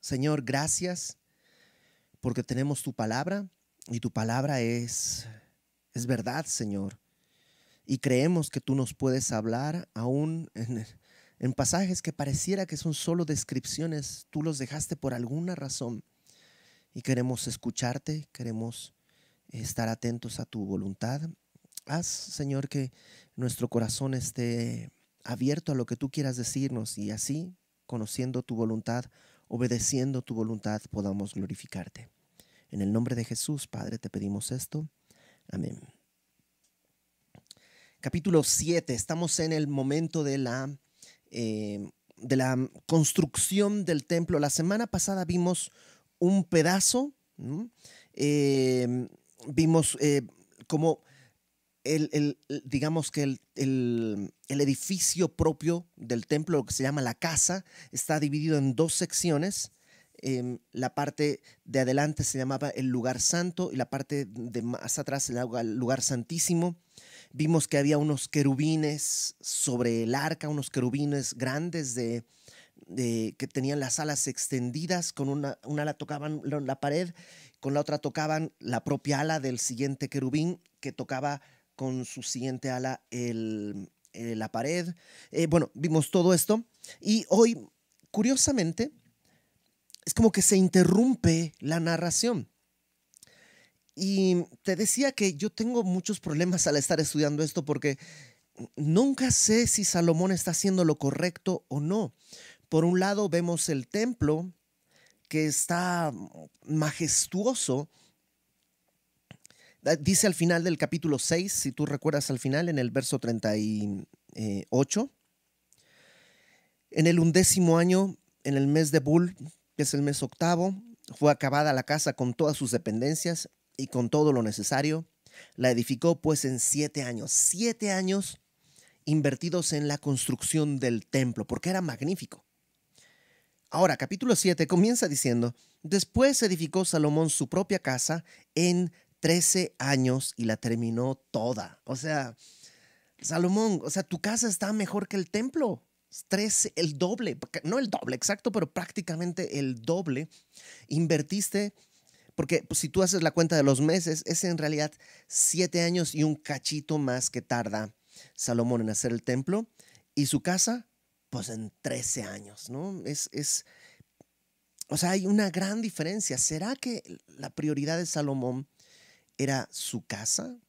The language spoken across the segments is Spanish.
Señor, gracias porque tenemos tu palabra y tu palabra es verdad, Señor. Y creemos que tú nos puedes hablar aún en pasajes que pareciera que son solo descripciones. Tú los dejaste por alguna razón y queremos escucharte, queremos estar atentos a tu voluntad. Haz, Señor, que nuestro corazón esté abierto a lo que tú quieras decirnos y así, conociendo tu voluntad, obedeciendo tu voluntad, podamos glorificarte. En el nombre de Jesús, Padre, te pedimos esto. Amén. Capítulo 7. Estamos en el momento de la construcción del templo. La semana pasada vimos un pedazo, ¿no? Vimos cómo digamos que el edificio propio del templo, lo que se llama la casa, está dividido en dos secciones. La parte de adelante se llamaba el lugar santo y la parte de más atrás el lugar santísimo. Vimos que había unos querubines sobre el arca, unos querubines grandes que tenían las alas extendidas, con una ala tocaban la pared, con la otra tocaban la propia ala del siguiente querubín, que tocaba con su siguiente ala la pared. Bueno, vimos todo esto y hoy, curiosamente, es como que se interrumpe la narración. Y te decía que yo tengo muchos problemas al estar estudiando esto porque nunca sé si Salomón está haciendo lo correcto o no. Por un lado vemos el templo que está majestuoso. Dice al final del capítulo 6, si tú recuerdas al final, en el verso 38, en el 11º año, en el mes de Bul, que es el mes octavo, fue acabada la casa con todas sus dependencias y con todo lo necesario. La edificó pues en 7 años. 7 años invertidos en la construcción del templo, porque era magnífico. Ahora, capítulo 7 comienza diciendo: después edificó Salomón su propia casa en 13 años y la terminó toda. O sea, Salomón, tu casa está mejor que el templo. 13, el doble, no el doble exacto, pero prácticamente el doble. Invertiste, porque pues, si tú haces la cuenta de los meses, es en realidad 7 años y un cachito más que tarda Salomón en hacer el templo, y su casa, pues en 13 años, ¿no? O sea, hay una gran diferencia. ¿Será que la prioridad de Salomón era su casa?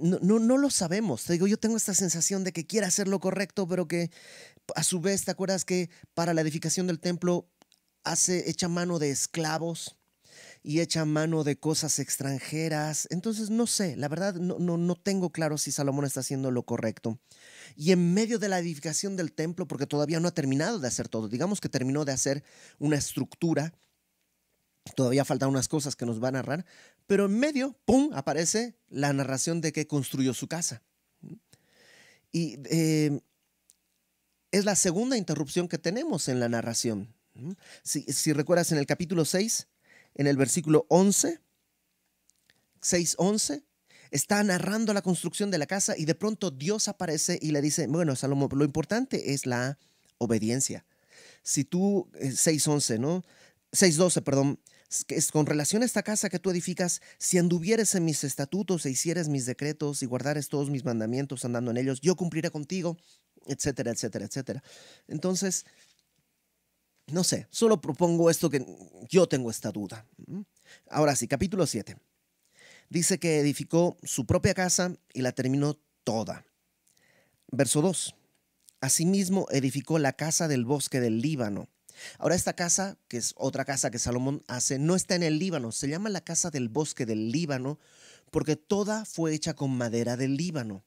No lo sabemos. Te digo, yo tengo esta sensación de que quiere hacer lo correcto, pero que a su vez, ¿te acuerdas que para la edificación del templo echa mano de esclavos y echa mano de cosas extranjeras? Entonces, no sé, la verdad no tengo claro si Salomón está haciendo lo correcto. Y en medio de la edificación del templo, porque todavía no ha terminado de hacer todo, digamos que terminó de hacer una estructura, todavía faltan unas cosas que nos va a narrar, pero en medio, ¡pum!, aparece la narración de que construyó su casa. Y es la segunda interrupción que tenemos en la narración. Si recuerdas, en el capítulo 6, en el versículo 11, 6:11, está narrando la construcción de la casa y de pronto Dios aparece y le dice: bueno, Salomón, lo importante es la obediencia. Si tú, 6:11, ¿no? 6:12, perdón, que es con relación a esta casa que tú edificas, si anduvieres en mis estatutos e hicieres mis decretos y guardares todos mis mandamientos andando en ellos, yo cumpliré contigo, etcétera, etcétera, etcétera. Entonces, no sé, solo propongo esto, que yo tengo esta duda. Ahora sí, capítulo 7. Dice que edificó su propia casa y la terminó toda. Verso 2. Asimismo edificó la casa del bosque del Líbano. Ahora, esta casa, que es otra casa que Salomón hace, no está en el Líbano. Se llama la casa del bosque del Líbano porque toda fue hecha con madera del Líbano.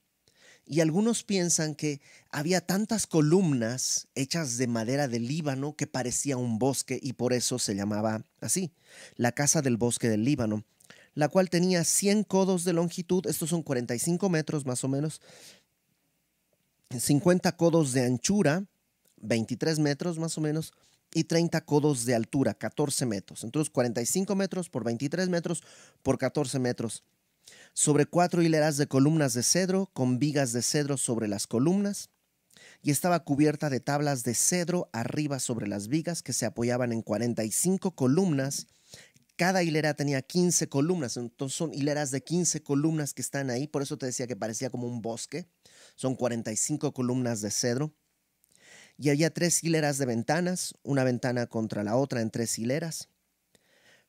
Y algunos piensan que había tantas columnas hechas de madera del Líbano que parecía un bosque, y por eso se llamaba así, la casa del bosque del Líbano, la cual tenía 100 codos de longitud, estos son 45 metros más o menos, 50 codos de anchura, 23 metros más o menos, y 30 codos de altura, 14 metros. Entonces 45 metros por 23 metros por 14 metros. Sobre 4 hileras de columnas de cedro, con vigas de cedro sobre las columnas, y estaba cubierta de tablas de cedro arriba sobre las vigas que se apoyaban en 45 columnas. Cada hilera tenía 15 columnas, entonces son hileras de 15 columnas que están ahí, por eso te decía que parecía como un bosque. Son 45 columnas de cedro. Y había 3 hileras de ventanas, una ventana contra la otra en 3 hileras.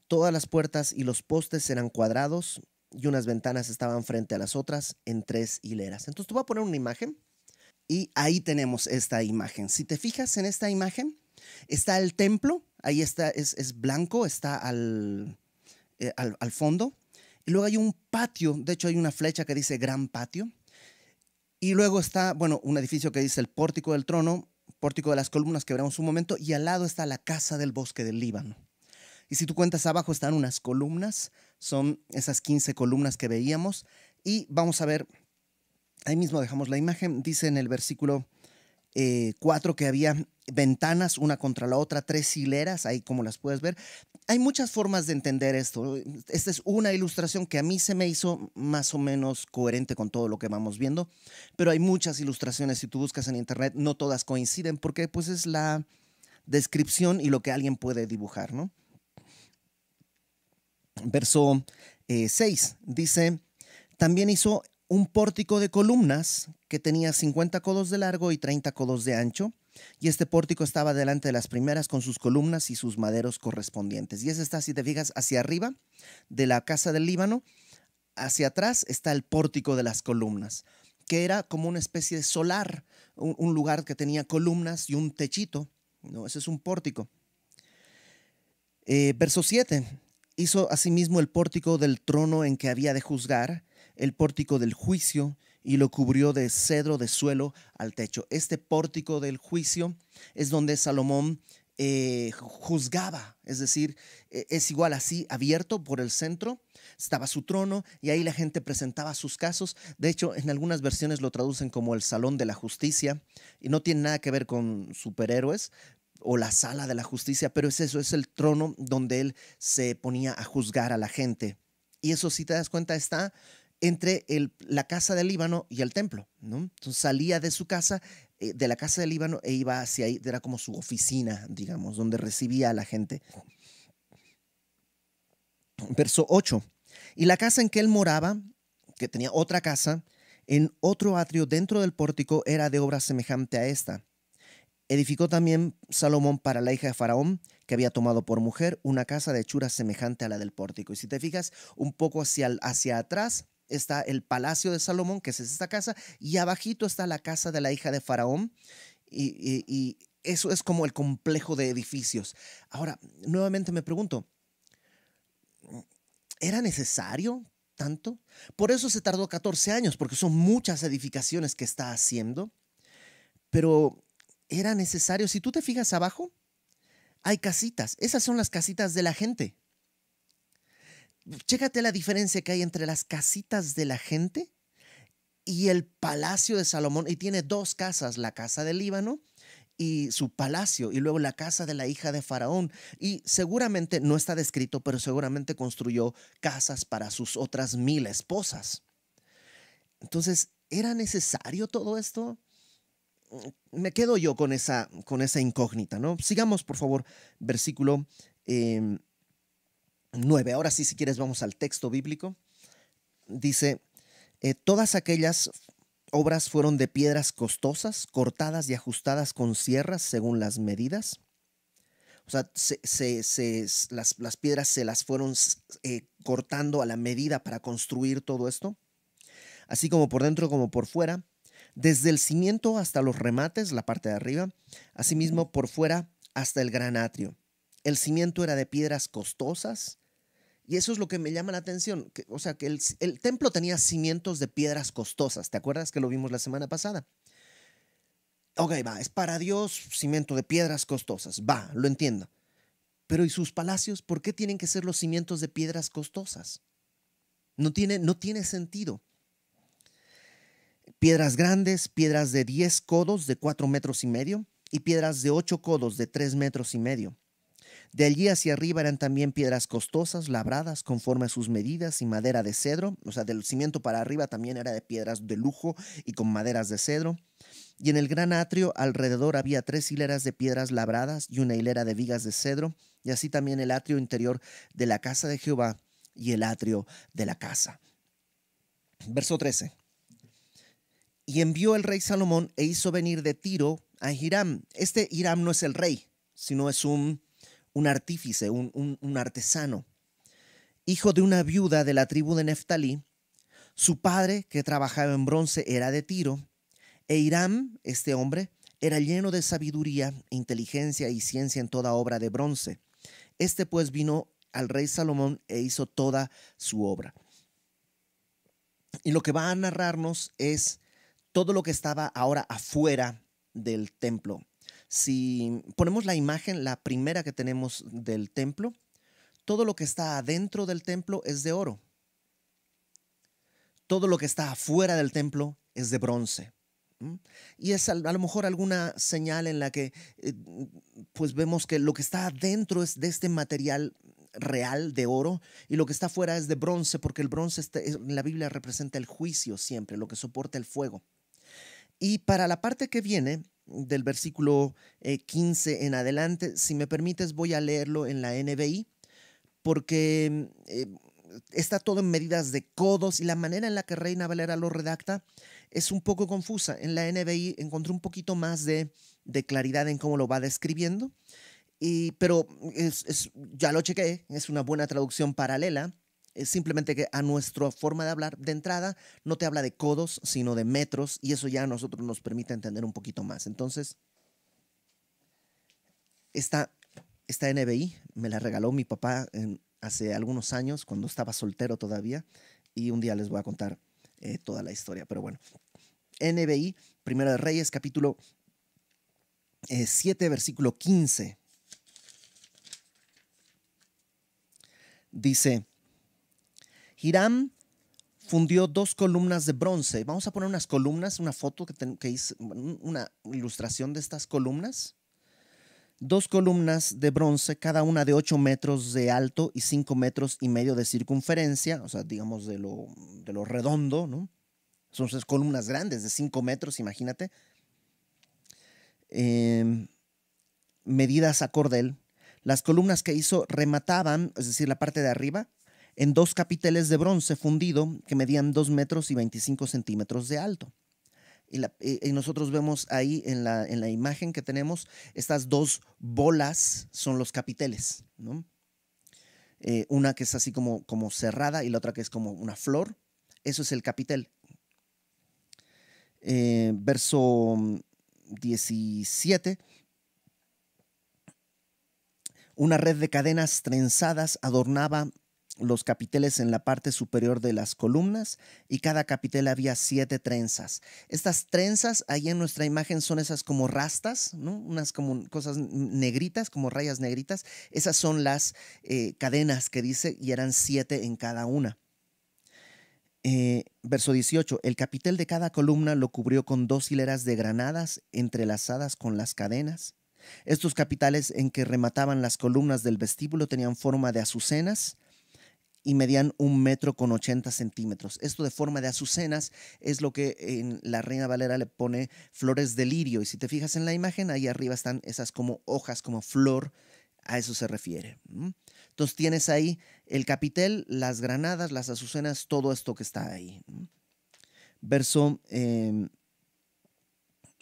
Todas las puertas y los postes eran cuadrados y unas ventanas estaban frente a las otras en 3 hileras. Entonces te voy a poner una imagen y ahí tenemos esta imagen. Si te fijas en esta imagen, está el templo, ahí está, es blanco, está al fondo. Y luego hay un patio, de hecho hay una flecha que dice Gran Patio. Y luego está, bueno, un edificio que dice el Pórtico del Trono, Pórtico de las Columnas que veremos un momento, y al lado está la Casa del Bosque del Líbano. Y si tú cuentas abajo están unas columnas, son esas 15 columnas que veíamos. Y vamos a ver, ahí mismo dejamos la imagen, dice en el versículo 4 que había ventanas una contra la otra, 3 hileras, ahí como las puedes ver. Hay muchas formas de entender esto. Esta es una ilustración que a mí se me hizo más o menos coherente con todo lo que vamos viendo, pero hay muchas ilustraciones, si tú buscas en internet, no todas coinciden porque pues es la descripción y lo que alguien puede dibujar, ¿no? Verso 6 dice, también hizo un pórtico de columnas que tenía 50 codos de largo y 30 codos de ancho, y este pórtico estaba delante de las primeras con sus columnas y sus maderos correspondientes. Y ese está, si te fijas, hacia arriba de la Casa del Líbano, hacia atrás está el pórtico de las columnas, que era como una especie de solar, un lugar que tenía columnas y un techito, ¿no? Ese es un pórtico. Verso 7. Hizo asimismo el pórtico del trono en que había de juzgar, el pórtico del juicio, y lo cubrió de cedro de suelo al techo. Este pórtico del juicio es donde Salomón juzgaba, es decir, es igual así, abierto por el centro, estaba su trono y ahí la gente presentaba sus casos. De hecho, en algunas versiones lo traducen como el Salón de la Justicia y no tiene nada que ver con superhéroes o la Sala de la Justicia, pero es eso, es el trono donde él se ponía a juzgar a la gente. Y eso, si te das cuenta, está entre la casa del Líbano y el templo, ¿no? Entonces salía de su casa, de la casa del Líbano, e iba hacia ahí, era como su oficina, digamos, donde recibía a la gente. Verso 8. Y la casa en que él moraba, que tenía otra casa, en otro atrio dentro del pórtico, era de obra semejante a esta. Edificó también Salomón para la hija de Faraón, que había tomado por mujer, una casa de hechura semejante a la del pórtico. Y si te fijas un poco hacia atrás, está el palacio de Salomón, que es esta casa, y abajito está la casa de la hija de Faraón, y eso es como el complejo de edificios. Ahora, nuevamente me pregunto, ¿era necesario tanto? Por eso se tardó 14 años, porque son muchas edificaciones que está haciendo, pero era necesario. Si tú te fijas abajo, hay casitas, esas son las casitas de la gente. Chécate la diferencia que hay entre las casitas de la gente y el palacio de Salomón. Y tiene 2 casas, la casa del Líbano y su palacio, y luego la casa de la hija de Faraón. Y seguramente, no está descrito, pero seguramente construyó casas para sus otras 1000 esposas. Entonces, ¿era necesario todo esto? Me quedo yo con esa incógnita, ¿no? Sigamos, por favor, versículo 9. Ahora sí, si quieres, vamos al texto bíblico. Dice, todas aquellas obras fueron de piedras costosas, cortadas y ajustadas con sierras según las medidas. O sea, las piedras se las fueron cortando a la medida para construir todo esto, así como por dentro como por fuera, desde el cimiento hasta los remates, la parte de arriba, asimismo por fuera hasta el gran atrio. El cimiento era de piedras costosas, y eso es lo que me llama la atención. O sea, que el templo tenía cimientos de piedras costosas. ¿Te acuerdas que lo vimos la semana pasada? Ok, va, es para Dios cimiento de piedras costosas. Va, lo entiendo. Pero ¿y sus palacios? ¿Por qué tienen que ser los cimientos de piedras costosas? No tiene sentido. Piedras grandes, piedras de 10 codos de 4 metros y medio y piedras de 8 codos de 3 metros y medio. De allí hacia arriba eran también piedras costosas, labradas conforme a sus medidas y madera de cedro. O sea, del cimiento para arriba también era de piedras de lujo y con maderas de cedro. Y en el gran atrio alrededor había 3 hileras de piedras labradas y una hilera de vigas de cedro, y así también el atrio interior de la casa de Jehová y el atrio de la casa. Verso 13. Y envió el rey Salomón e hizo venir de Tiro a Hiram. Este Hiram no es el rey, sino es un artífice, un artesano, hijo de una viuda de la tribu de Neftalí. Su padre, que trabajaba en bronce, era de Tiro. E Hiram, este hombre, era lleno de sabiduría, inteligencia y ciencia en toda obra de bronce. Este pues vino al rey Salomón e hizo toda su obra. Y lo que va a narrarnos es todo lo que estaba ahora afuera del templo. Si ponemos la imagen, la primera que tenemos del templo, todo lo que está adentro del templo es de oro. Todo lo que está afuera del templo es de bronce. Y es a lo mejor alguna señal en la que pues vemos que lo que está adentro es de este material real de oro y lo que está afuera es de bronce, porque el bronce en la Biblia representa el juicio siempre, lo que soporta el fuego. Y para la parte que viene del versículo 15 en adelante, si me permites voy a leerlo en la NBI, porque está todo en medidas de codos y la manera en la que Reina Valera lo redacta es un poco confusa. En la NBI encontré un poquito más de claridad en cómo lo va describiendo, pero ya lo chequé, es una buena traducción paralela. Es simplemente que a nuestra forma de hablar de entrada no te habla de codos, sino de metros, y eso ya a nosotros nos permite entender un poquito más. Entonces, esta NBI me la regaló mi papá hace algunos años, cuando estaba soltero todavía, y un día les voy a contar toda la historia. Pero bueno, NBI, Primero de Reyes, capítulo 7, versículo 15. Dice: Hiram fundió 2 columnas de bronce. Vamos a poner unas columnas, una foto que hice, una ilustración de estas columnas. 2 columnas de bronce, cada una de 8 metros de alto y 5 metros y medio de circunferencia, o sea, digamos de lo redondo, ¿no? Son 6 columnas grandes de 5 metros, imagínate. Medidas a cordel. Las columnas que hizo remataban, es decir, la parte de arriba, en 2 capiteles de bronce fundido que medían 2 metros y 25 centímetros de alto. Y nosotros vemos ahí en la imagen que tenemos, estas 2 bolas son los capiteles, ¿no? Una que es así como cerrada y la otra que es como una flor. Eso es el capitel. Verso 17. Una red de cadenas trenzadas adornaba los capiteles en la parte superior de las columnas, y cada capitel había 7 trenzas. Estas trenzas ahí en nuestra imagen son esas como rastas, ¿no? Unas como cosas negritas, como rayas negritas. Esas son las cadenas que dice, y eran 7 en cada una. Verso 18. El capitel de cada columna lo cubrió con 2 hileras de granadas entrelazadas con las cadenas. Estos capiteles en que remataban las columnas del vestíbulo tenían forma de azucenas y medían 1 metro con 80 centímetros. Esto de forma de azucenas es lo que en la Reina Valera le pone flores de lirio. Y si te fijas en la imagen, ahí arriba están esas como hojas, como flor, a eso se refiere. Entonces tienes ahí el capitel, las granadas, las azucenas, todo esto que está ahí. Verso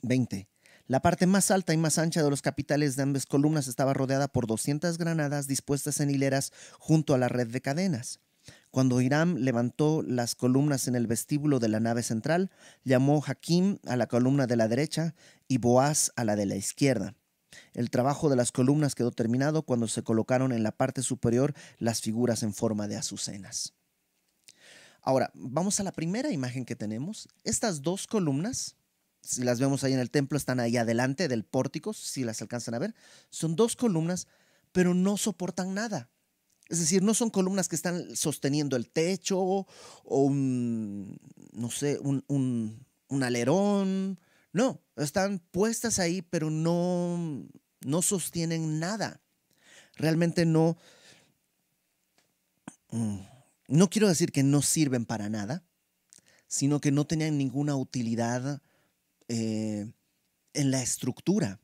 20. La parte más alta y más ancha de los capiteles de ambas columnas estaba rodeada por 200 granadas dispuestas en hileras junto a la red de cadenas. Cuando Hiram levantó las columnas en el vestíbulo de la nave central, llamó Jaquim a la columna de la derecha y Boaz a la de la izquierda. El trabajo de las columnas quedó terminado cuando se colocaron en la parte superior las figuras en forma de azucenas. Ahora, vamos a la primera imagen que tenemos. Estas 2 columnas, si las vemos ahí en el templo, están ahí adelante del pórtico, si las alcanzan a ver. Son 2 columnas, pero no soportan nada. Es decir, no son columnas que están sosteniendo el techo o no sé, un alerón. No, están puestas ahí, pero no sostienen nada. Realmente no quiero decir que no sirven para nada, sino que no tenían ninguna utilidad en la estructura.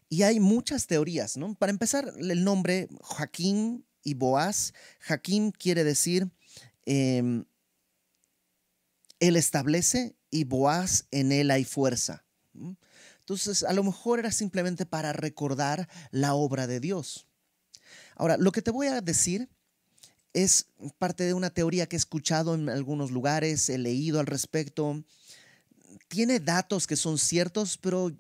Y hay muchas teorías, ¿no? Para empezar, el nombre Jaquín y Boaz. Jaquín quiere decir él establece y Boaz en él hay fuerza. Entonces, a lo mejor era simplemente para recordar la obra de Dios. Ahora, lo que te voy a decir es parte de una teoría que he escuchado en algunos lugares, he leído al respecto. Tiene datos que son ciertos, pero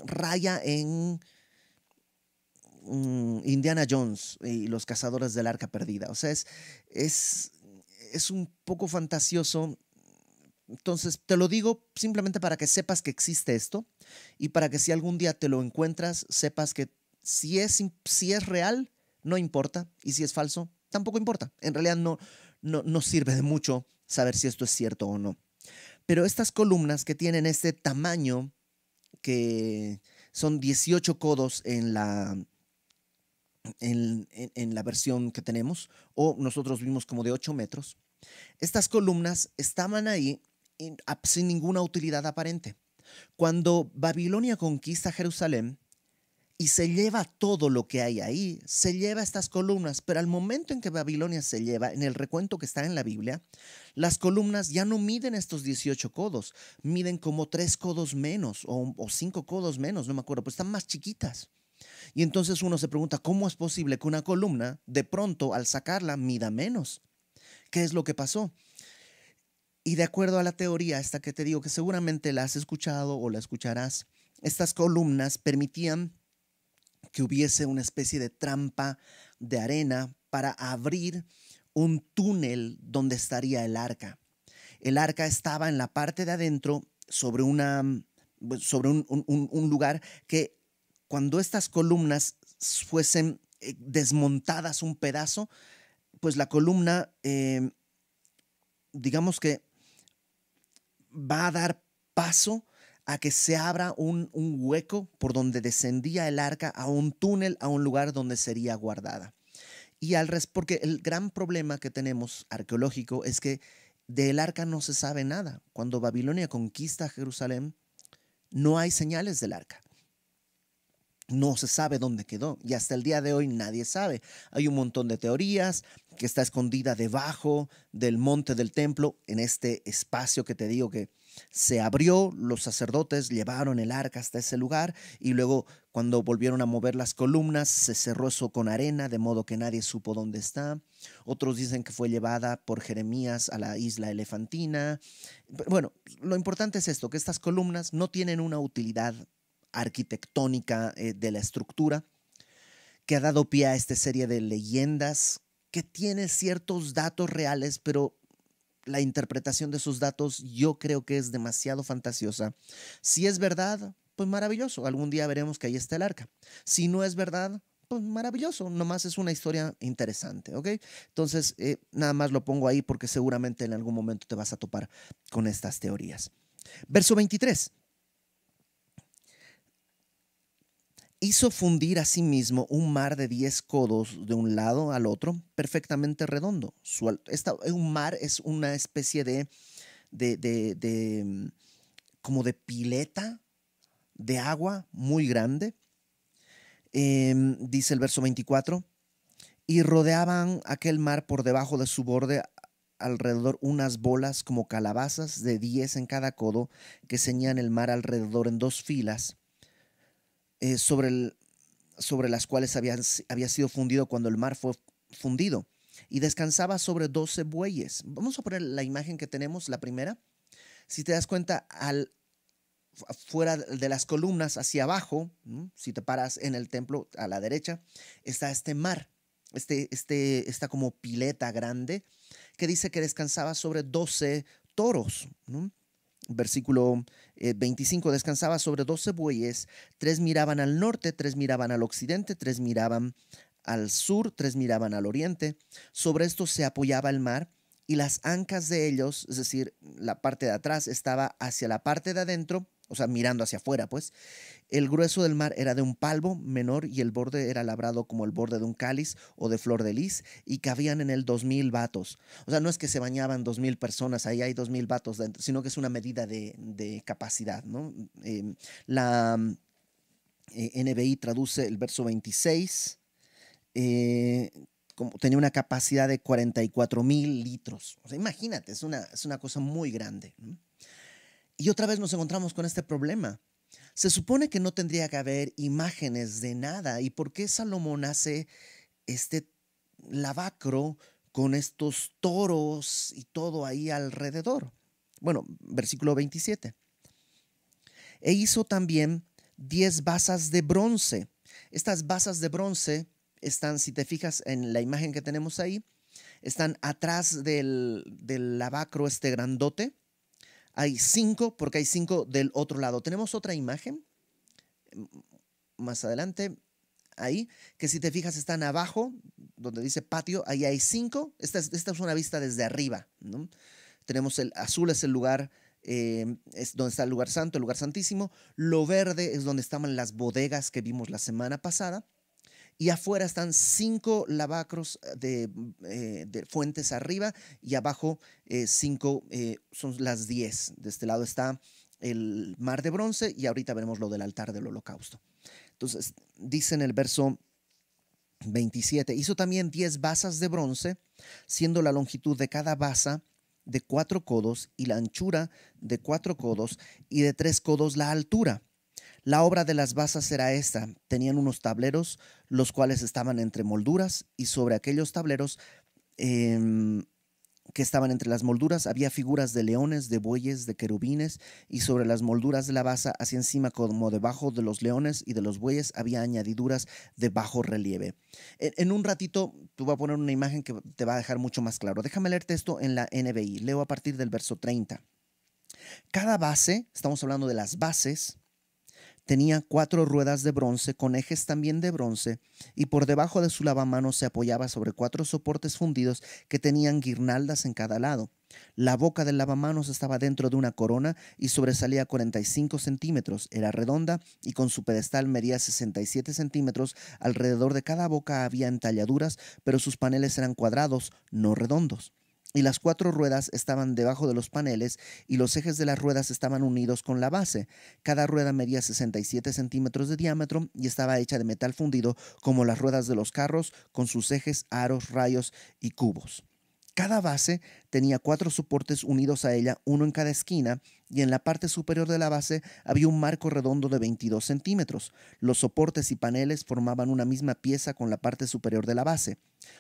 raya en Indiana Jones y los cazadores del arca perdida. O sea, es, es un poco fantasioso. Entonces, te lo digo simplemente para que sepas que existe esto y para que si algún día te lo encuentras, sepas que si es real, no importa, y si es falso, tampoco importa. En realidad no sirve de mucho saber si esto es cierto o no. Pero estas columnas que tienen este tamaño, que son 18 codos en la versión que tenemos, o nosotros vimos como de 8 metros, estas columnas estaban ahí sin ninguna utilidad aparente. Cuando Babilonia conquista Jerusalén y se lleva todo lo que hay ahí, se lleva estas columnas, pero al momento en que Babilonia se lleva, en el recuento que está en la Biblia, las columnas ya no miden estos 18 codos, miden como 3 codos menos o 5 codos menos, no me acuerdo, pero están más chiquitas. Y entonces uno se pregunta, ¿cómo es posible que una columna de pronto al sacarla mida menos? ¿Qué es lo que pasó? Y de acuerdo a la teoría esta que te digo, que seguramente la has escuchado o la escucharás, estas columnas permitían que hubiese una especie de trampa de arena para abrir un túnel donde estaría el arca. El arca estaba en la parte de adentro sobre un lugar que cuando estas columnas fuesen desmontadas un pedazo, pues la columna, digamos que va a dar paso a que se abra un hueco por donde descendía el arca a un túnel, a un lugar donde sería guardada. Porque el gran problema que tenemos arqueológico es que del arca no se sabe nada. Cuando Babilonia conquista Jerusalén, no hay señales del arca. No se sabe dónde quedó y hasta el día de hoy nadie sabe. Hay un montón de teorías que está escondida debajo del monte del templo, en este espacio que te digo que se abrió, los sacerdotes llevaron el arca hasta ese lugar y luego cuando volvieron a mover las columnas se cerró eso con arena de modo que nadie supo dónde está. Otros dicen que fue llevada por Jeremías a la isla Elefantina. Bueno, lo importante es esto, que estas columnas no tienen una utilidad arquitectónica de la estructura, que ha dado pie a esta serie de leyendas que tiene ciertos datos reales, pero la interpretación de esos datos yo creo que es demasiado fantasiosa. Si es verdad, pues maravilloso, algún día veremos que ahí está el arca. Si no es verdad, pues maravilloso, nomás es una historia interesante, ¿ok? Entonces, nada más lo pongo ahí porque seguramente en algún momento te vas a topar con estas teorías. Verso 23. Hizo fundir a sí mismo un mar de 10 codos de un lado al otro, perfectamente redondo. Un mar es una especie como de pileta de agua muy grande. Dice el verso 24, y rodeaban aquel mar por debajo de su borde alrededor unas bolas como calabazas de 10 en cada codo que ceñían el mar alrededor en 2 filas. Sobre las cuales había sido fundido cuando el mar fue fundido, y descansaba sobre 12 bueyes. Vamos a poner la imagen que tenemos, la primera. Si te das cuenta, fuera de las columnas hacia abajo, si te paras en el templo a la derecha, está este mar, esta como pileta grande que dice que descansaba sobre 12 toros, ¿no? Versículo 25, descansaba sobre 12 bueyes, 3 miraban al norte, 3 miraban al occidente, 3 miraban al sur, 3 miraban al oriente. Sobre esto se apoyaba el mar y las ancas de ellos, es decir, la parte de atrás estaba hacia la parte de adentro o sea, mirando hacia afuera, pues. El grueso del mar era de un palmo menor y el borde era labrado como el borde de un cáliz o de flor de lis y cabían en él 2000 vatos. O sea, no es que se bañaban 2000 personas, ahí hay 2000 vatos dentro, sino que es una medida de capacidad, ¿no? La NBI traduce el verso 26, eh, como, tenía una capacidad de 44,000 litros. O sea, imagínate, es una cosa muy grande, ¿no? Y otra vez nos encontramos con este problema. Se supone que no tendría que haber imágenes de nada. ¿Y por qué Salomón hace este lavacro con estos toros y todo ahí alrededor? Bueno, versículo 27. E hizo también 10 basas de bronce. Estas basas de bronce están, si te fijas en la imagen que tenemos ahí, están atrás del lavacro este grandote. Hay 5, porque hay 5 del otro lado. Tenemos otra imagen más adelante, ahí, que si te fijas están abajo, donde dice patio, ahí hay 5. Esta es una vista desde arriba, ¿no? Tenemos el azul, es el lugar, es donde está el lugar santo, el lugar santísimo. Lo verde es donde estaban las bodegas que vimos la semana pasada. Y afuera están 5 lavacros de fuentes arriba y abajo 5 son las 10. De este lado está el mar de bronce y ahorita veremos lo del altar del holocausto. Entonces, dice en el verso 27, hizo también 10 basas de bronce, siendo la longitud de cada basa de 4 codos y la anchura de 4 codos y de 3 codos la altura. La obra de las basas era esta: tenían unos tableros, los cuales estaban entre molduras, y sobre aquellos tableros que estaban entre las molduras había figuras de leones, de bueyes, de querubines, y sobre las molduras de la basa, hacia encima como debajo de los leones y de los bueyes, había añadiduras de bajo relieve. En un ratito te voy a poner una imagen que te va a dejar mucho más claro. Déjame leerte esto en la NBI. Leo a partir del verso 30. Cada base, estamos hablando de las bases, tenía 4 ruedas de bronce con ejes también de bronce, y por debajo de su lavamanos se apoyaba sobre 4 soportes fundidos que tenían guirnaldas en cada lado. La boca del lavamanos estaba dentro de una corona y sobresalía 45 centímetros. Era redonda y con su pedestal medía 67 centímetros. Alrededor de cada boca había entalladuras, pero sus paneles eran cuadrados, no redondos. Y las 4 ruedas estaban debajo de los paneles y los ejes de las ruedas estaban unidos con la base. Cada rueda medía 67 centímetros de diámetro y estaba hecha de metal fundido como las ruedas de los carros, con sus ejes, aros, rayos y cubos. Cada base tenía 4 soportes unidos a ella, uno en cada esquina, y en la parte superior de la base había un marco redondo de 22 centímetros. Los soportes y paneles formaban una misma pieza con la parte superior de la base.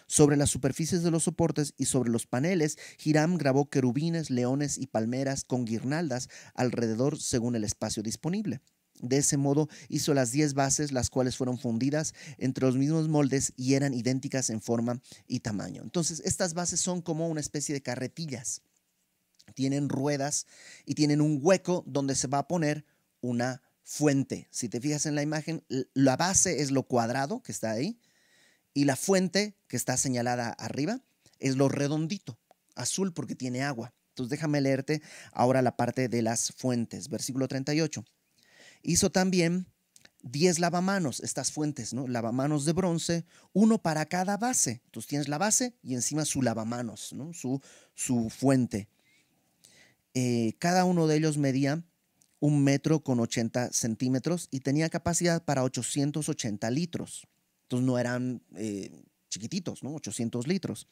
Sobre las superficies de los soportes y sobre los paneles, Hiram grabó querubines, leones y palmeras con guirnaldas alrededor según el espacio disponible. De ese modo hizo las 10 bases, las cuales fueron fundidas entre los mismos moldes y eran idénticas en forma y tamaño. Entonces, estas bases son como una especie de carretillas. Tienen ruedas y tienen un hueco donde se va a poner una fuente. Si te fijas en la imagen, la base es lo cuadrado que está ahí y la fuente que está señalada arriba es lo redondito, azul porque tiene agua. Entonces, déjame leerte ahora la parte de las fuentes. Versículo 38. Hizo también 10 lavamanos, estas fuentes, ¿no? Lavamanos de bronce, uno para cada base. Entonces tienes la base y encima su lavamanos, ¿no? Su fuente. Cada uno de ellos medía 1 metro con 80 centímetros y tenía capacidad para 880 litros. Entonces no eran chiquititos, ¿no? 800 litros.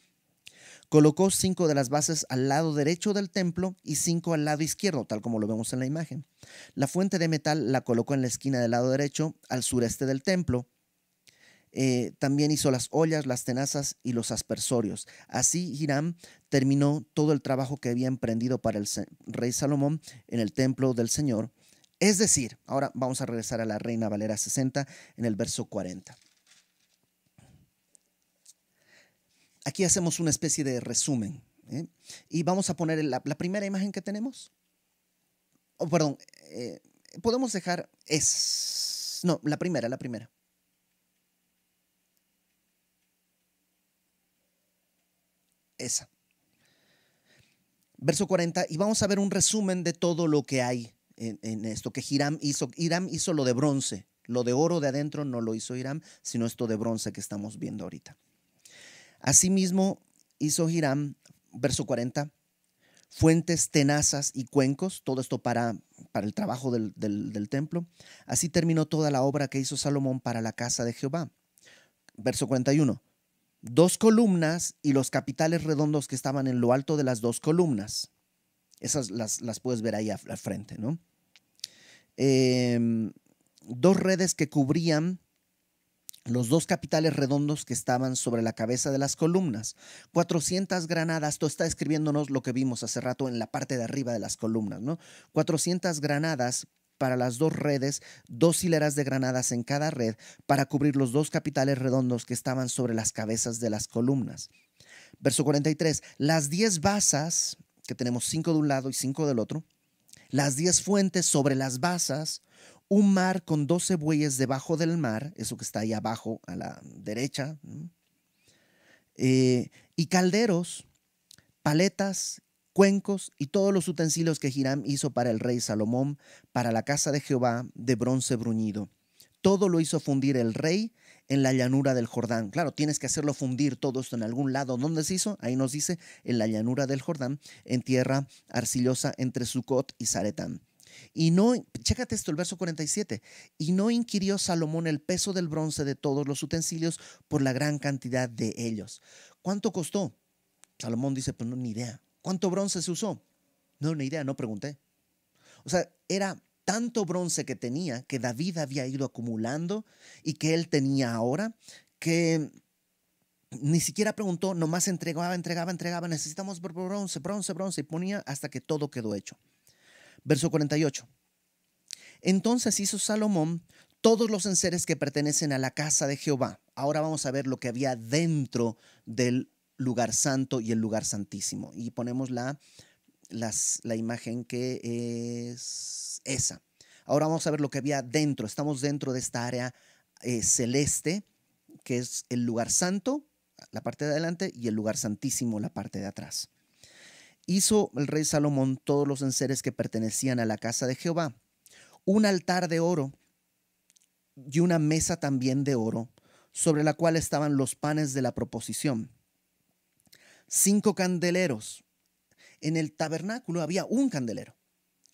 Colocó 5 de las bases al lado derecho del templo y 5 al lado izquierdo, tal como lo vemos en la imagen. La fuente de metal la colocó en la esquina del lado derecho, al sureste del templo. También hizo las ollas, las tenazas y los aspersorios. Así Hiram terminó todo el trabajo que había emprendido para el rey Salomón en el templo del Señor. Es decir, ahora vamos a regresar a la Reina Valera 60 en el verso 40. Aquí hacemos una especie de resumen, ¿eh? Y vamos a poner la primera imagen que tenemos. Oh, perdón, podemos dejar no, la primera. Esa. Verso 40, y vamos a ver un resumen de todo lo que hay en esto que Hiram hizo. Hiram hizo lo de bronce, lo de oro de adentro no lo hizo Hiram, sino esto de bronce que estamos viendo ahorita. Asimismo hizo Hiram, verso 40, fuentes, tenazas y cuencos, todo esto para el trabajo del templo. Así terminó toda la obra que hizo Salomón para la casa de Jehová. Verso 41, 2 columnas y los capiteles redondos que estaban en lo alto de las 2 columnas. Esas las puedes ver ahí al frente, ¿no? 2 redes que cubrían los 2 capiteles redondos que estaban sobre la cabeza de las columnas. 400 granadas, esto está escribiéndonos lo que vimos hace rato en la parte de arriba de las columnas, ¿no? 400 granadas para las 2 redes, 2 hileras de granadas en cada red para cubrir los 2 capiteles redondos que estaban sobre las cabezas de las columnas. Verso 43, las 10 basas, que tenemos 5 de un lado y 5 del otro, las 10 fuentes sobre las basas, un mar con 12 bueyes debajo del mar, eso que está ahí abajo a la derecha, y calderos, paletas, cuencos y todos los utensilios que Hiram hizo para el rey Salomón, para la casa de Jehová de bronce bruñido. Todo lo hizo fundir el rey en la llanura del Jordán. Claro, tienes que hacerlo fundir todo esto en algún lado. ¿Dónde se hizo? Ahí nos dice, en la llanura del Jordán, en tierra arcillosa entre Sucot y Zaretán. Y no, chécate esto, el verso 47, y no inquirió Salomón el peso del bronce de todos los utensilios por la gran cantidad de ellos. ¿Cuánto costó? Salomón dice, pues no, ni idea. ¿Cuánto bronce se usó? No, ni idea, no pregunté. O sea, era tanto bronce que tenía, que David había ido acumulando y que él tenía ahora, que ni siquiera preguntó, nomás entregaba, necesitamos bronce, y ponía hasta que todo quedó hecho. Verso 48. Entonces hizo Salomón todos los enseres que pertenecen a la casa de Jehová. Ahora vamos a ver lo que había dentro del lugar santo y el lugar santísimo. Y ponemos la imagen que es esa. Ahora vamos a ver lo que había dentro. Estamos dentro de esta área celeste, que es el lugar santo, la parte de adelante, y el lugar santísimo, la parte de atrás. Hizo el rey Salomón todos los enseres que pertenecían a la casa de Jehová, un altar de oro y una mesa también de oro, sobre la cual estaban los panes de la proposición. 5 candeleros. En el tabernáculo había un candelero.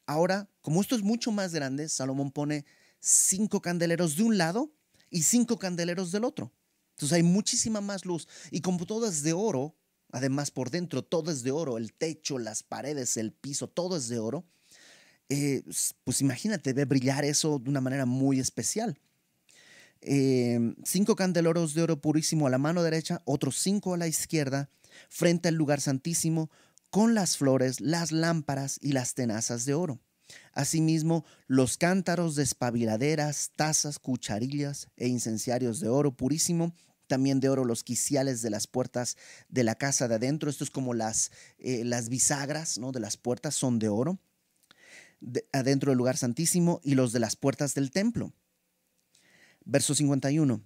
Ahora, como esto es mucho más grande, Salomón pone 5 candeleros de un lado y 5 candeleros del otro. Entonces hay muchísima más luz. Y como todo es de oro, además por dentro todo es de oro, el techo, las paredes, el piso, todo es de oro, pues imagínate, debe brillar eso de una manera muy especial. 5 candeleros de oro purísimo a la mano derecha, otros 5 a la izquierda, frente al lugar santísimo, con las flores, las lámparas y las tenazas de oro. Asimismo, los cántaros de espabiladeras, tazas, cucharillas e incenciarios de oro purísimo, también de oro los quiciales de las puertas de la casa de adentro. Esto es como las bisagras, ¿no?, de las puertas son de oro, adentro del lugar santísimo, y los de las puertas del templo. Verso 51.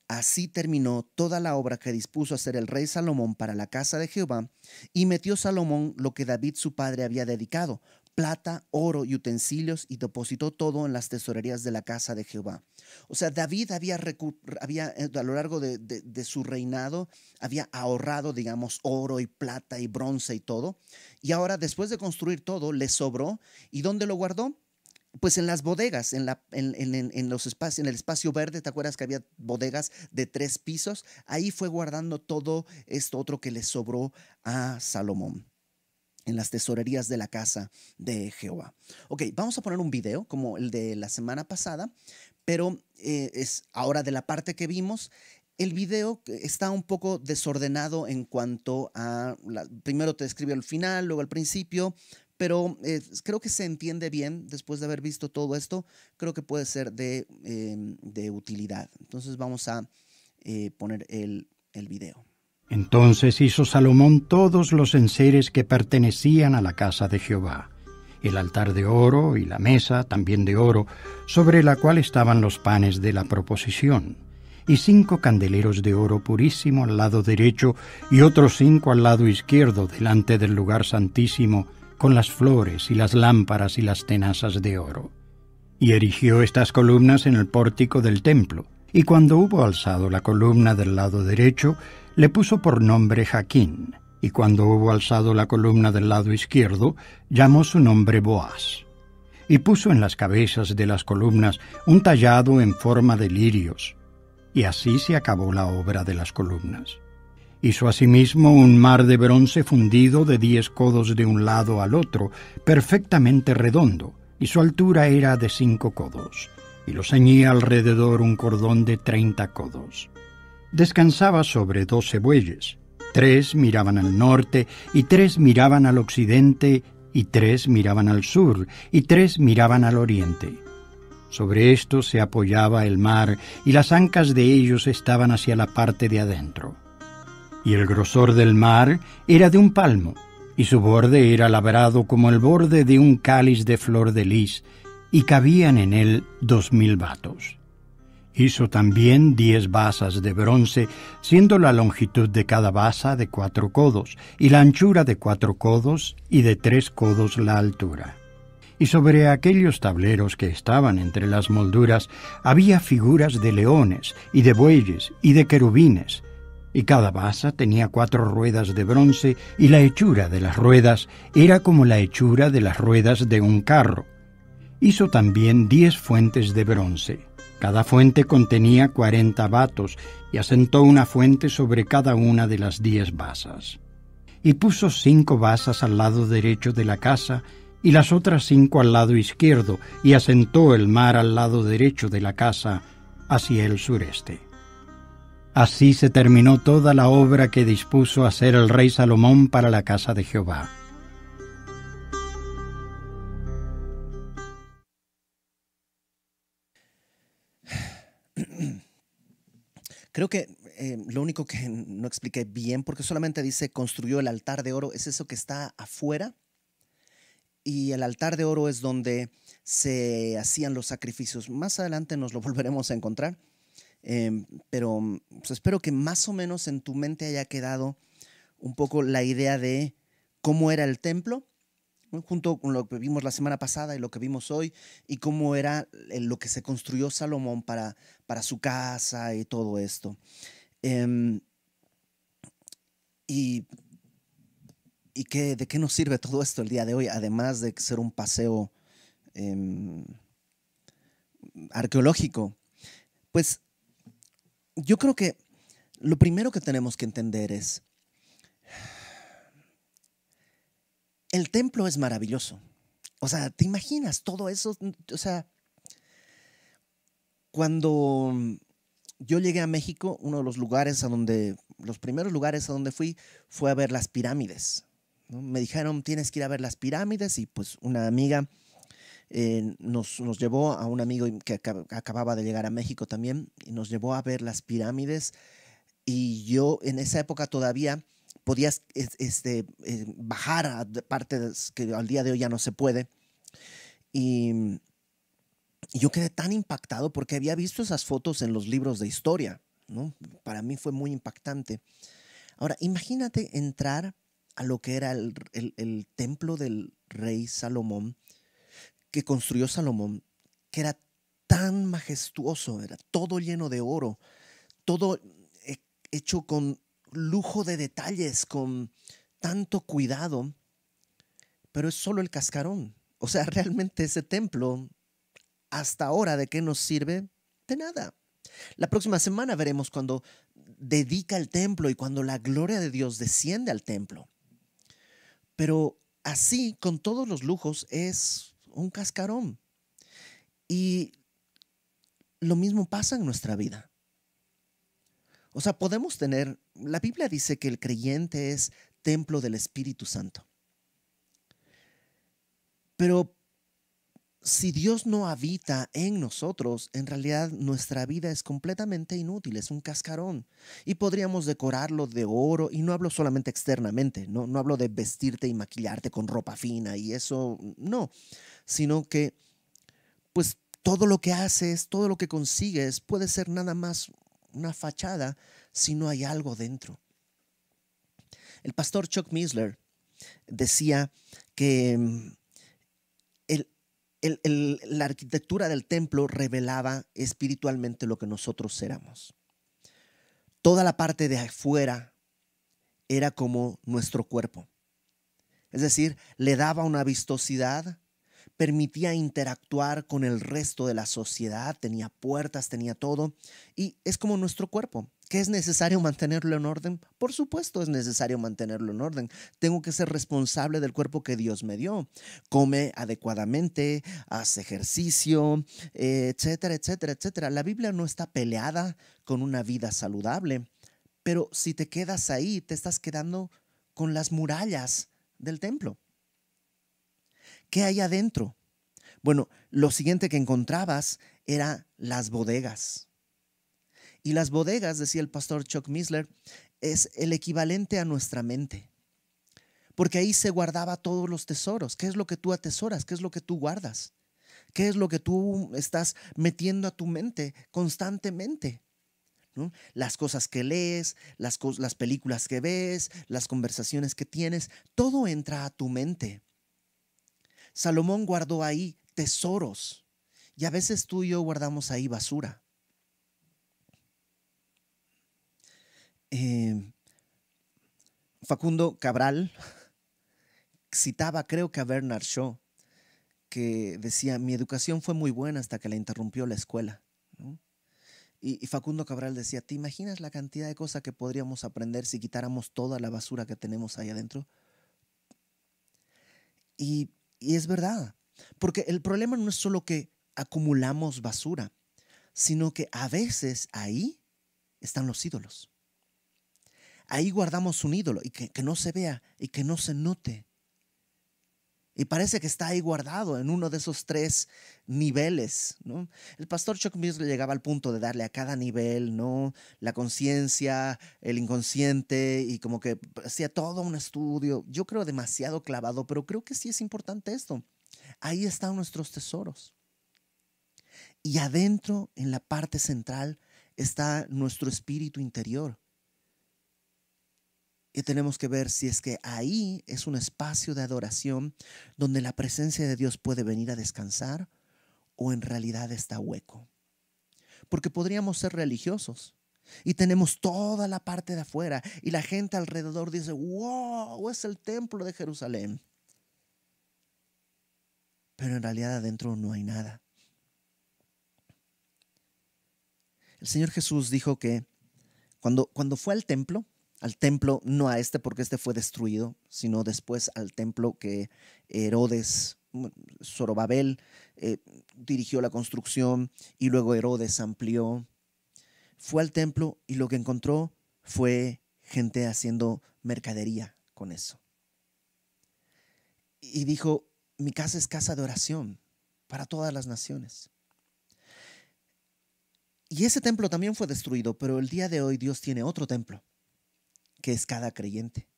Así terminó toda la obra que dispuso hacer el rey Salomón para la casa de Jehová, y metió Salomón lo que David su padre había dedicado, plata, oro y utensilios, y depositó todo en las tesorerías de la casa de Jehová. O sea, David había a lo largo de su reinado, había ahorrado, digamos, oro y plata y bronce y todo, y ahora después de construir todo, le sobró. ¿Y dónde lo guardó? Pues en las bodegas, en los espacios, en el espacio verde. ¿Te acuerdas que había bodegas de 3 pisos? Ahí fue guardando todo esto otro que le sobró a Salomón, en las tesorerías de la casa de Jehová. Ok, vamos a poner un video como el de la semana pasada, pero es ahora de la parte que vimos. El video está un poco desordenado en cuanto a, primero te escribió el final, luego el principio, pero creo que se entiende bien después de haber visto todo esto. Creo que puede ser de utilidad. Entonces vamos a poner el video. Entonces hizo Salomón todos los enseres que pertenecían a la casa de Jehová, el altar de oro y la mesa también de oro, sobre la cual estaban los panes de la proposición, y 5 candeleros de oro purísimo al lado derecho y otros 5 al lado izquierdo delante del lugar santísimo, con las flores y las lámparas y las tenazas de oro. Y erigió estas columnas en el pórtico del templo, y cuando hubo alzado la columna del lado derecho, le puso por nombre Jaquín, y cuando hubo alzado la columna del lado izquierdo, llamó su nombre Boaz. Y puso en las cabezas de las columnas un tallado en forma de lirios, y así se acabó la obra de las columnas. Hizo asimismo un mar de bronce fundido de 10 codos de un lado al otro, perfectamente redondo, y su altura era de 5 codos, y lo ceñía alrededor un cordón de 30 codos. Descansaba sobre 12 bueyes, 3 miraban al norte, y 3 miraban al occidente, y 3 miraban al sur, y 3 miraban al oriente. Sobre esto se apoyaba el mar, y las ancas de ellos estaban hacia la parte de adentro. Y el grosor del mar era de un palmo, y su borde era labrado como el borde de un cáliz de flor de lis, y cabían en él 2000 batos. Hizo también 10 basas de bronce, siendo la longitud de cada basa de 4 codos, y la anchura de 4 codos, y de 3 codos la altura. Y sobre aquellos tableros que estaban entre las molduras había figuras de leones, y de bueyes, y de querubines, y cada basa tenía 4 ruedas de bronce, y la hechura de las ruedas era como la hechura de las ruedas de un carro. Hizo también 10 fuentes de bronce. Cada fuente contenía 40 batos, y asentó una fuente sobre cada una de las 10 basas. Y puso 5 basas al lado derecho de la casa, y las otras 5 al lado izquierdo, y asentó el mar al lado derecho de la casa, hacia el sureste. Así se terminó toda la obra que dispuso hacer el rey Salomón para la casa de Jehová. Creo que lo único que no expliqué bien, porque solamente dice construyó el altar de oro, es eso que está afuera. Y el altar de oro es donde se hacían los sacrificios. Más adelante nos lo volveremos a encontrar. Pero pues espero que más o menos en tu mente haya quedado un poco la idea de cómo era el templo, ¿no? Junto con lo que vimos la semana pasada y lo que vimos hoy, y cómo era lo que se construyó Salomón para su casa y todo esto. Y ¿de qué nos sirve todo esto el día de hoy? Además de ser un paseo arqueológico. Pues yo creo que lo primero que tenemos que entender es, el templo es maravilloso. O sea, ¿te imaginas todo eso? O sea, cuando yo llegué a México, uno de los primeros lugares a donde fui fue a ver las pirámides, ¿no? Me dijeron, tienes que ir a ver las pirámides, y pues una amiga nos llevó a un amigo que acababa de llegar a México también, y nos llevó a ver las pirámides. Y yo en esa época todavía podías bajar a partes que al día de hoy ya no se puede. Y yo quedé tan impactado porque había visto esas fotos en los libros de historia, ¿no? Para mí fue muy impactante. Ahora, imagínate entrar a lo que era el templo del rey Salomón, que construyó Salomón, que era tan majestuoso, era todo lleno de oro, todo hecho con lujo de detalles, con tanto cuidado, pero es solo el cascarón. O sea, realmente ese templo, hasta ahora, ¿de qué nos sirve? De nada. La próxima semana veremos cuando dedica el templo y cuando la gloria de Dios desciende al templo. Pero así, con todos los lujos, es un cascarón. Y lo mismo pasa en nuestra vida. O sea, la Biblia dice que el creyente es templo del Espíritu Santo. Pero si Dios no habita en nosotros, en realidad nuestra vida es completamente inútil, es un cascarón. Y podríamos decorarlo de oro, y no hablo solamente externamente, no hablo de vestirte y maquillarte con ropa fina y eso, no, sino que pues todo lo que haces, todo lo que consigues puede ser nada más una fachada si no hay algo dentro. El pastor Chuck Missler decía que el- la arquitectura del templo revelaba espiritualmente lo que nosotros éramos. Toda la parte de afuera era como nuestro cuerpo. Es decir, le daba una vistosidad, permitía interactuar con el resto de la sociedad, tenía puertas, tenía todo. Y es como nuestro cuerpo. ¿Que es necesario mantenerlo en orden? Por supuesto es necesario mantenerlo en orden. Tengo que ser responsable del cuerpo que Dios me dio. Come adecuadamente, haz ejercicio, etcétera, etcétera, etcétera. La Biblia no está peleada con una vida saludable, pero si te quedas ahí, te estás quedando con las murallas del templo. ¿Qué hay adentro? Bueno, lo siguiente que encontrabas era las bodegas. Y las bodegas, decía el pastor Chuck Missler, es el equivalente a nuestra mente. Porque ahí se guardaba todos los tesoros. ¿Qué es lo que tú atesoras? ¿Qué es lo que tú guardas? ¿Qué es lo que tú estás metiendo a tu mente constantemente? ¿No? Las cosas que lees, las películas que ves, las conversaciones que tienes, todo entra a tu mente. Salomón guardó ahí tesoros y a veces tú y yo guardamos ahí basura. Facundo Cabral citaba, creo que a Bernard Shaw, que decía: mi educación fue muy buena hasta que la interrumpió la escuela, ¿no? Y Facundo Cabral decía: ¿te imaginas la cantidad de cosas que podríamos aprender si quitáramos toda la basura que tenemos ahí adentro? Y es verdad, porque el problema no es solo que acumulamos basura, sino que a veces ahí están los ídolos. Ahí guardamos un ídolo y que no se vea y que no se note. Y parece que está ahí guardado en uno de esos 3 niveles, ¿no? El pastor Chuck Missler llegaba al punto de darle a cada nivel, ¿no? La conciencia, el inconsciente, y como que hacía todo un estudio. Yo creo demasiado clavado, pero creo que sí es importante esto. Ahí están nuestros tesoros. Y adentro, en la parte central, está nuestro espíritu interior. Y tenemos que ver si es que ahí es un espacio de adoración donde la presencia de Dios puede venir a descansar, o en realidad está hueco. Porque podríamos ser religiosos y tenemos toda la parte de afuera y la gente alrededor dice: wow, es el templo de Jerusalén. Pero en realidad adentro no hay nada. El Señor Jesús dijo que cuando fue al templo, no a este porque este fue destruido, sino después al templo que Herodes, Zorobabel, dirigió la construcción, y luego Herodes amplió. Fue al templo y lo que encontró fue gente haciendo mercadería con eso. Y dijo: mi casa es casa de oración para todas las naciones. Y ese templo también fue destruido, pero el día de hoy Dios tiene otro templo, que es cada creyente.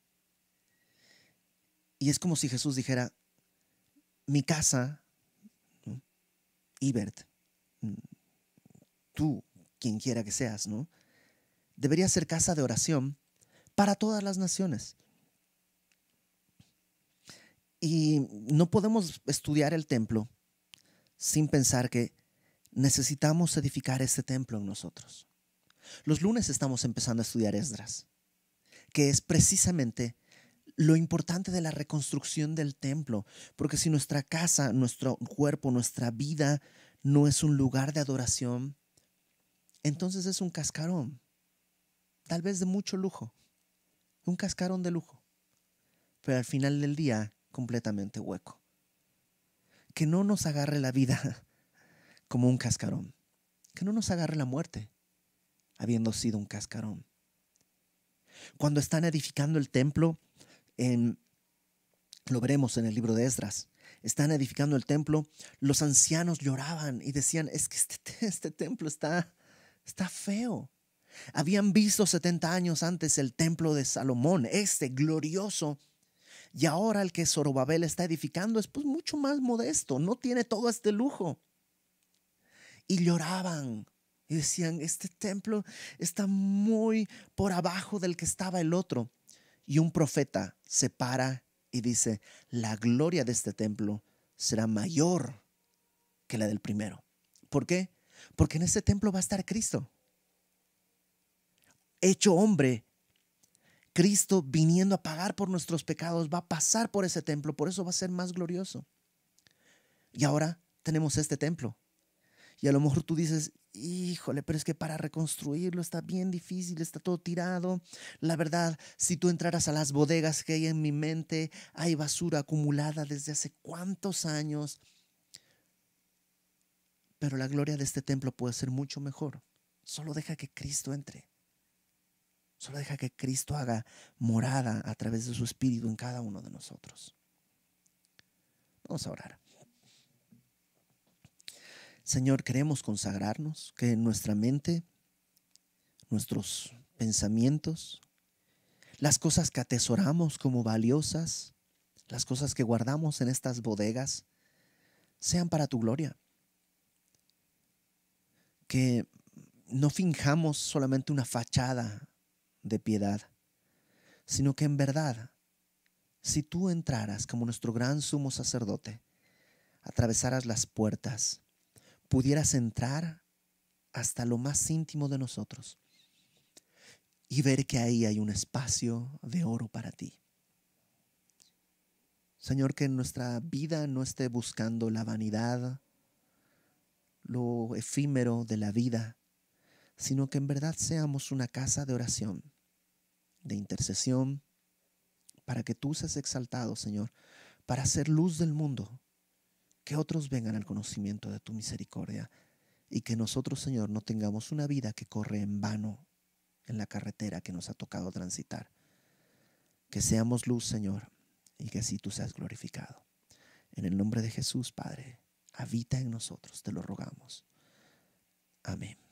Y es como si Jesús dijera: mi casa, ¿no? Ibert, tú, quien quiera que seas, ¿no?, debería ser casa de oración para todas las naciones. Y no podemos estudiar el templo sin pensar que necesitamos edificar este templo en nosotros. Los lunes estamos empezando a estudiar Esdras, que es precisamente lo importante de la reconstrucción del templo, porque si nuestra casa, nuestro cuerpo, nuestra vida no es un lugar de adoración, entonces es un cascarón, tal vez de mucho lujo, un cascarón de lujo, pero al final del día completamente hueco. Que no nos agarre la vida como un cascarón, que no nos agarre la muerte habiendo sido un cascarón. Cuando están edificando el templo, lo veremos en el libro de Esdras, están edificando el templo, los ancianos lloraban y decían: es que este templo está feo. Habían visto 70 años antes el templo de Salomón, glorioso, y ahora el que Zorobabel está edificando es pues mucho más modesto, no tiene todo este lujo. Y lloraban y decían: este templo está muy por abajo del que estaba el otro. Y un profeta se para y dice, la gloria de este templo será mayor que la del primero. ¿Por qué? Porque en ese templo va a estar Cristo, hecho hombre. Cristo viniendo a pagar por nuestros pecados va a pasar por ese templo, por eso va a ser más glorioso. Y ahora tenemos este templo. Y a lo mejor tú dices, híjole, pero es que para reconstruirlo está bien difícil, está todo tirado. La verdad, si tú entraras a las bodegas que hay en mi mente, hay basura acumulada desde hace cuántos años. Pero la gloria de este templo puede ser mucho mejor. Solo deja que Cristo entre. Solo deja que Cristo haga morada a través de su Espíritu en cada uno de nosotros. Vamos a orar. Señor, queremos consagrarnos, que en nuestra mente, nuestros pensamientos, las cosas que atesoramos como valiosas, las cosas que guardamos en estas bodegas, sean para tu gloria. Que no finjamos solamente una fachada de piedad, sino que en verdad, si tú entraras como nuestro gran sumo sacerdote, atravesaras las puertas, pudieras entrar hasta lo más íntimo de nosotros y ver que ahí hay un espacio de oro para ti. Señor, que nuestra vida no esté buscando la vanidad, lo efímero de la vida, sino que en verdad seamos una casa de oración, de intercesión, para que tú seas exaltado, Señor, para hacer luz del mundo, que otros vengan al conocimiento de tu misericordia y que nosotros, Señor, no tengamos una vida que corre en vano en la carretera que nos ha tocado transitar. Que seamos luz, Señor, y que así tú seas glorificado. En el nombre de Jesús, Padre, habita en nosotros, te lo rogamos. Amén.